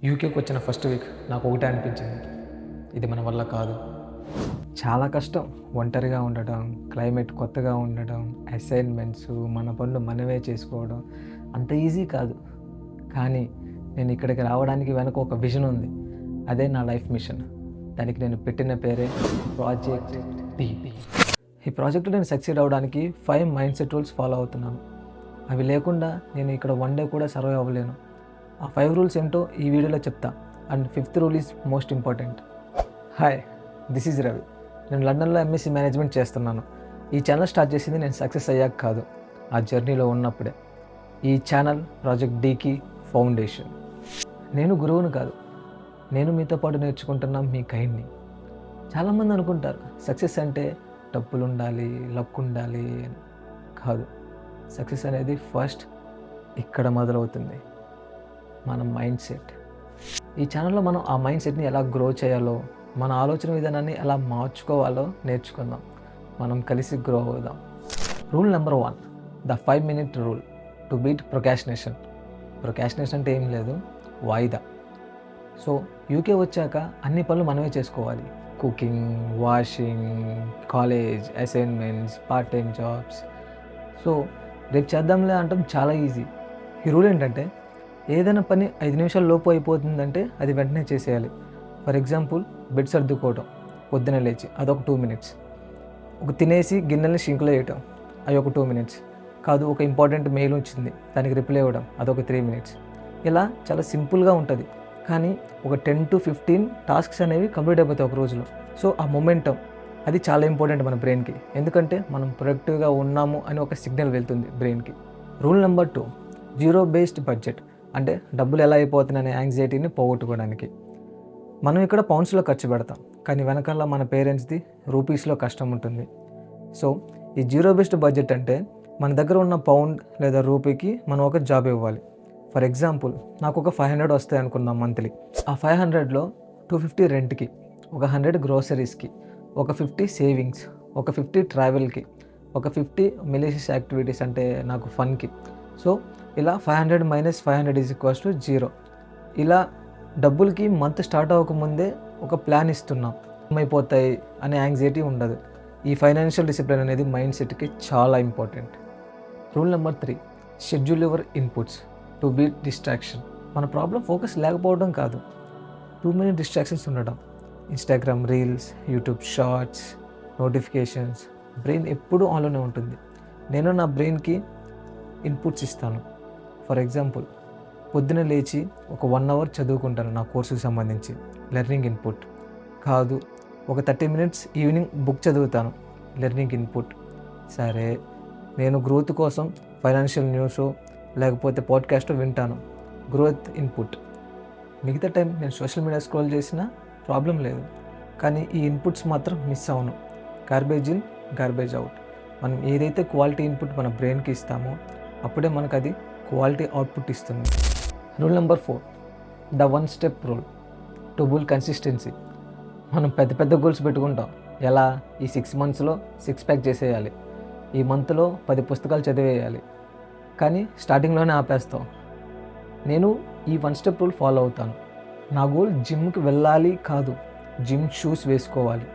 యూకేకి వచ్చిన first week నాకు ఒకటే అనిపించింది, ఇది మన వల్ల కాదు. చాలా కష్టం ఒంటరిగా ఉండడం, క్లైమేట్ కొత్తగా ఉండడం, అసైన్మెంట్స్, మన పనులు మనమే చేసుకోవడం అంత ఈజీ కాదు. కానీ నేను ఇక్కడికి రావడానికి వెనక ఒక విజన్ ఉంది. అదే నా లైఫ్ మిషన్. దానికి నేను పెట్టిన పేరే ప్రాజెక్ట్ డి. ఈ ప్రాజెక్టు నేను సక్సీడ్ అవ్వడానికి 5 మైండ్ సెట్ రూల్స్ ఫాలో అవుతున్నాను. అవి లేకుండా నేను ఇక్కడ 1 డే కూడా సర్వైవ్ అవ్వలేను. ఆ 5 రూల్స్ ఏంటో ఈ వీడియోలో చెప్తా. And 5th rule is most important. Hi, this is Ravi. నేను లండన్లో ఎంఎస్సీ మేనేజ్మెంట్ చేస్తున్నాను. ఈ ఛానల్ స్టార్ట్ చేసింది నేను సక్సెస్ అయ్యాక కాదు, ఆ జర్నీలో ఉన్నప్పుడే. ఈ ఛానల్ ప్రాజెక్ట్ డీకి ఫౌండేషన్. నేను గురువుని కాదు, నేను మీతో పాటు నేర్చుకుంటున్న మీ గైడ్ని. చాలామంది అనుకుంటారు సక్సెస్ అంటే డబ్బులు ఉండాలి, లక్ ఉండాలి అని. కాదు, సక్సెస్ అనేది ఫస్ట్ ఇక్కడ మొదలవుతుంది, మన మైండ్ సెట్. ఈ ఛానల్లో మనం ఆ మైండ్ సెట్ని ఎలా గ్రో చేయాలో, మన ఆలోచన విధానాన్ని ఎలా మార్చుకోవాలో నేర్చుకుందాం. మనం కలిసి గ్రో అవుదాం. Rule number 1, the 5-minute rule to beat procrastination. Procrastination అంటే ఏం లేదు, వాయిదా. సో యూకే వచ్చాక అన్ని పనులు మనమే చేసుకోవాలి. Cooking, washing, college, assignments, part time jobs. So రేపు చేద్దాంలే అంటాం చాలా ఈజీ. ఈ రూల్ ఏంటంటే ఏదైనా పని 5 నిమిషాల లోపు అయిపోతుందంటే అది వెంటనే చేసేయాలి. ఫర్ ఎగ్జాంపుల్ బెడ్ సర్దుకోవటం పొద్దున లేచి, అదొక 2 minutes. ఒక తినేసి గిన్నెల్ని షింక్లో వేయటం, అది ఒక 2 minutes. కాదు, ఒక ఇంపార్టెంట్ మెయిల్ వచ్చింది, దానికి రిప్లై ఇవ్వడం, అదొక 3 minutes. ఇలా చాలా సింపుల్గా ఉంటుంది. కానీ ఒక 10 to 15 టాస్క్స్ అనేవి కంప్లీట్ అయిపోతాయి ఒక రోజులో. సో ఆ మొమెంటం అది చాలా ఇంపార్టెంట్ మన బ్రెయిన్కి. ఎందుకంటే మనం ప్రొడక్టివ్గా ఉన్నాము అని ఒక సిగ్నల్ వెళ్తుంది బ్రెయిన్కి. Rule number 2, zero based budget. అంటే డబ్బులు ఎలా అయిపోతున్నాయనే యాంగ్జైటీని పోగొట్టుకోవడానికి. మనం ఇక్కడ పౌండ్స్లో ఖర్చు పెడతాం, కానీ వెనకాల మన పేరెంట్స్ది రూపీస్లో కష్టం ఉంటుంది. సో ఈ జీరో బేస్డ్ బడ్జెట్ అంటే మన దగ్గర ఉన్న పౌండ్ లేదా రూపీకి మనం ఒక జాబ్ ఇవ్వాలి. ఫర్ ఎగ్జాంపుల్ నాకు ఒక 500 వస్తాయి అనుకుందాం మంత్లీ. ఆ 500లో 250 రెంట్కి, ఒక 100 గ్రోసరీస్కి, ఒక 50 సేవింగ్స్, ఒక 50 ట్రావెల్కి, ఒక 50 మిలీషియస్ యాక్టివిటీస్ అంటే నాకు ఫన్కి. సో ఇలా 500 - 500 = 0. ఇలా డబ్బులకి మంత్ స్టార్ట్ అవ్వకముందే ఒక ప్లాన్ ఇస్తున్నాం. ఏమైపోతాయి అనే యాంగ్జైటీ ఉండదు. ఈ ఫైనాన్షియల్ డిసిప్లిన్ అనేది మైండ్ సెట్కి చాలా important. Rule number 3, schedule your inputs to beat distraction. మన ప్రాబ్లం ఫోకస్ లేకపోవడం కాదు, టూ మెనీ డిస్ట్రాక్షన్స్ ఉండడం. Instagram reels, YouTube shorts, notifications. Brain ఎప్పుడూ ఆన్లోనే ఉంటుంది. నేను నా బ్రెయిన్కి ఇన్పుట్స్ ఇస్తాను. ఫర్ ఎగ్జాంపుల్ పొద్దున లేచి ఒక 1 hour చదువుకుంటాను నా కోర్సుకి సంబంధించి, లెర్నింగ్ ఇన్పుట్. కాదు, ఒక 30 minutes ఈవినింగ్ బుక్ చదువుతాను, లెర్నింగ్ ఇన్పుట్. సరే, నేను గ్రోత్ కోసం ఫైనాన్షియల్ న్యూస్ లేకపోతే పాడ్కాస్ట్ వింటాను, గ్రోత్ ఇన్పుట్. మిగతా టైం నేను సోషల్ మీడియా స్క్రోల్ చేసినా ప్రాబ్లం లేదు, కానీ ఈ ఇన్పుట్స్ మాత్రం మిస్ అవును. Garbage in, garbage out. మనం ఏదైతే క్వాలిటీ ఇన్పుట్ మన బ్రెయిన్కి ఇస్తామో అప్పుడే మనకు అది క్వాలిటీ అవుట్పుట్ ఇస్తుంది. Rule number 4, the 1 step rule to build consistency. మనం పెద్ద పెద్ద గోల్స్ పెట్టుకుంటాం. ఎలా? ఈ 6 monthsలో 6 pack చేసేయాలి, ఈ మంత్లో 10 పుస్తకాలు చదివేయాలి. కానీ స్టార్టింగ్లోనే ఆపేస్తాం. నేను ఈ 1 step రూల్ ఫాలో అవుతాను. నా గోల్ జిమ్కి వెళ్ళాలి కాదు, జిమ్ షూస్ వేసుకోవాలి.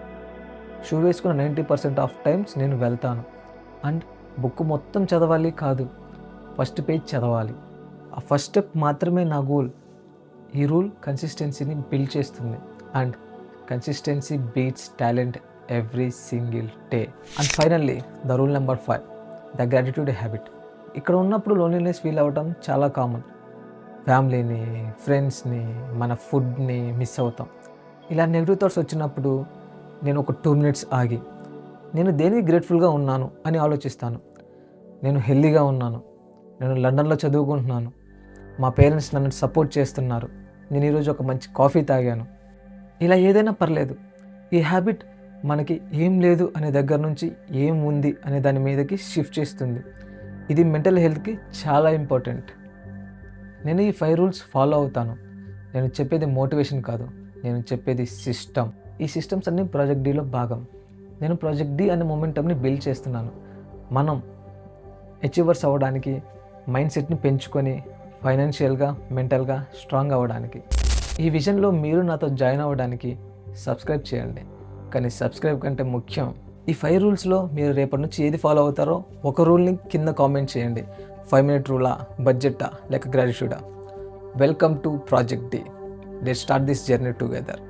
షూ వేసుకున్న 90% ఆఫ్ టైమ్స్ నేను వెళ్తాను. అండ్ బుక్ మొత్తం చదవాలి కాదు, ఫస్ట్ పేజ్ చదవాలి. ఆ ఫస్ట్ స్టెప్ మాత్రమే నా గోల్. ఈ రూల్ కన్సిస్టెన్సీని బిల్డ్ చేస్తుంది. And consistency beats talent every single day. And finally the rule number 5, the gratitude habit. ఇక్కడ ఉన్నప్పుడు లోన్లీనెస్ ఫీల్ అవ్వటం చాలా కామన్. ఫ్యామిలీని, ఫ్రెండ్స్ని, మన ఫుడ్ని మిస్ అవుతాం. ఇలా నెగిటివ్ థాట్స్ వచ్చినప్పుడు నేను ఒక 2 minutes ఆగి నేను దేనికి గ్రేట్ఫుల్గా ఉన్నాను అని ఆలోచిస్తాను. నేను హెల్తీగా ఉన్నాను, నేను లండన్లో చదువుకుంటున్నాను, మా పేరెంట్స్ నన్ను సపోర్ట్ చేస్తున్నారు, నేను ఈరోజు ఒక మంచి కాఫీ తాగాను. ఇలా ఏదైనా పర్లేదు. ఈ హ్యాబిట్ మనకి ఏం లేదు అనే దగ్గర నుంచి ఏం ఉంది అనే దాని మీదకి షిఫ్ట్ చేస్తుంది. ఇది మెంటల్ హెల్త్కి చాలా ఇంపార్టెంట్. నేను ఈ 5 రూల్స్ ఫాలో అవుతాను. నేను చెప్పేది మోటివేషన్ కాదు, నేను చెప్పేది సిస్టమ్. ఈ సిస్టమ్స్ అన్నీ ప్రాజెక్ట్ డీలో భాగం. నేను ప్రాజెక్ట్ డి అనే మొమెంటమ్ని బిల్డ్ చేస్తున్నాను. మనం అచీవర్స్ అవ్వడానికి, మైండ్ సెట్ని పెంచుకొని ఫైనాన్షియల్గా, మెంటల్గా స్ట్రాంగ్ అవ్వడానికి. ఈ విజన్లో మీరు నాతో జాయిన్ అవ్వడానికి సబ్స్క్రైబ్ చేయండి. కానీ సబ్స్క్రైబ్ కంటే ముఖ్యం ఈ 5 రూల్స్లో మీరు రేపటి నుంచి ఏది ఫాలో అవుతారో ఒక రూల్ని కింద కామెంట్ చేయండి. 5 మినిట్ రూలా, బడ్జెటా, లేక గ్రాటిట్యూడా? Welcome to project D. Let's start this journey together.